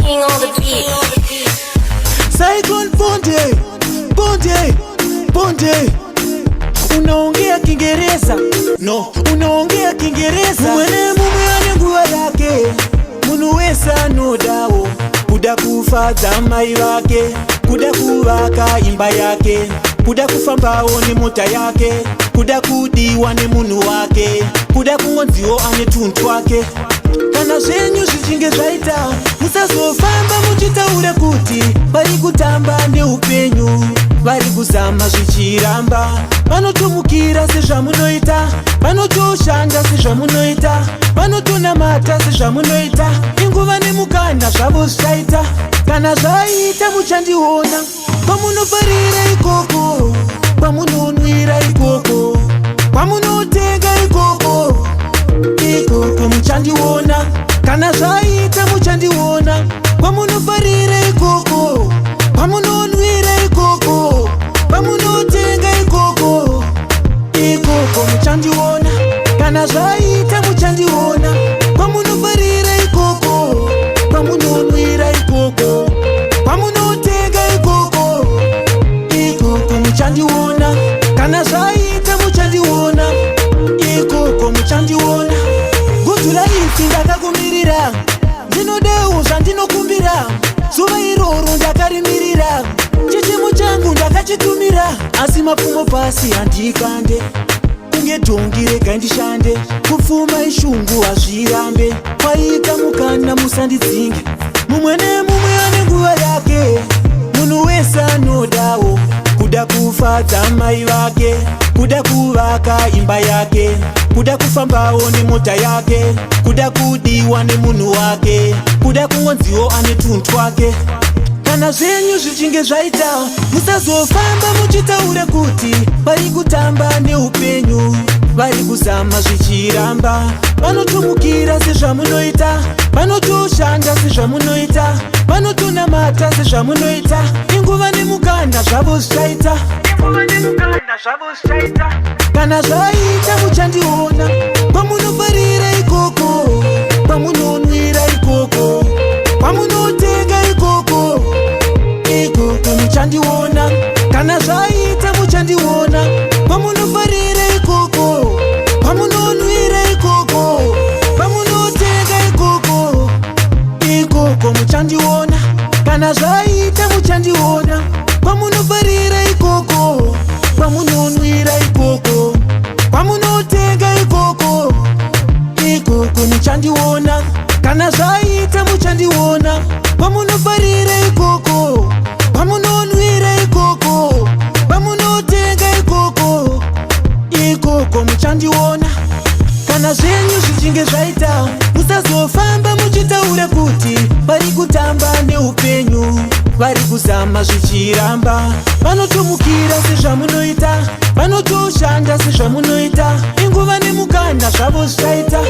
King on the beat. Cyclone Bonde. Unaongea Kiingereza? No, unaongea Kiingereza. Mwene mume nguo yake munuwesa nodawo kuda kufadha mai wake kuda kuvaka imba yake kuda kufambawo ni mota yake kuda kudiwa ni munu wake kuda kungonziwo ane tuntu wake. Kana zvenyu zvichinge zvaita musazofamba muchitaura kuti vari kutamba neupenyu, vari kuzama zvichiramba, vanotomukira sezvamunoita, vanotoshanda sezvamunoita, vanotonamata sezvamunoita. Inguva nemukana zvavo zvichaita, kana zvaita muchandiona pamunofarira ikoko, pamunonwira ikoko, pamunotenga ikoko muchandiona. Kana zvaita muchandiona pamunofarira ikoko, pamunonwira ikoko, pamunotenga ikoko muchandiona. Kana zvaita muchandiona pamunofarira ikoko, pamunonwira ikoko, pamunotenga ikoko muchandiona. Kana zvaita muchandiona ikoko muchandiona. Gutu raiti ndakakumirira, ndinodewo zvandinokumbira, zuva iroro ndakarimirira, chichemo changu ndakachitumira, asi mapfumo pasi handikande, kunge dhongi rega ndishande, kupfuma ishungu hazvirambe, kwaita mukana musandidzinge. Mumwe nemumwe ane nguva yake, munhu wese anodawo kuda kufadza mai vake, kuda kuvaka imba yake, kuda kufambawo nemota yake, kuda kudiwa nemunhu wake, kuda kungonziwo ane tuntu wake. Kana zvenyu zvichinge zvaita musazofamba muchitaura kuti vari kutamba neupenyu, vari kuzama zvichiramba, vanotomukira sezvamunoita, vanotoshanda sezvamunoita, vanotonamata sezvamunoita. Inguva nemukana zvavo zvichaita, kana zvaita muchandiona pamunofarira ikoko, pamunonwira ikoko, pamunotenga ikoko muchandiona. Kana zvaita muchandiona pamunofarira ikoko, pamunonwira ikoko, pamunotenga ikoko muchandiona. Kana zvaita muchandiona pamunofarira ikoko, pamunonwira ikoko, pamunotenga ikoko muchandiona. Kana zvaita muchandiona pamunofarira ikoko, pamunonwira ikoko, pamunotenga ikoko muchandiona. Kana zvenyu zvichinge zvaita musazofamba muchitaura kuti vari kutamba neupenyu, vari kuzama zvichiramba, vanotomukira sezvamunoita, vanotoshanda sezvamunoita. Inguva nemukana zvavo zvichaita.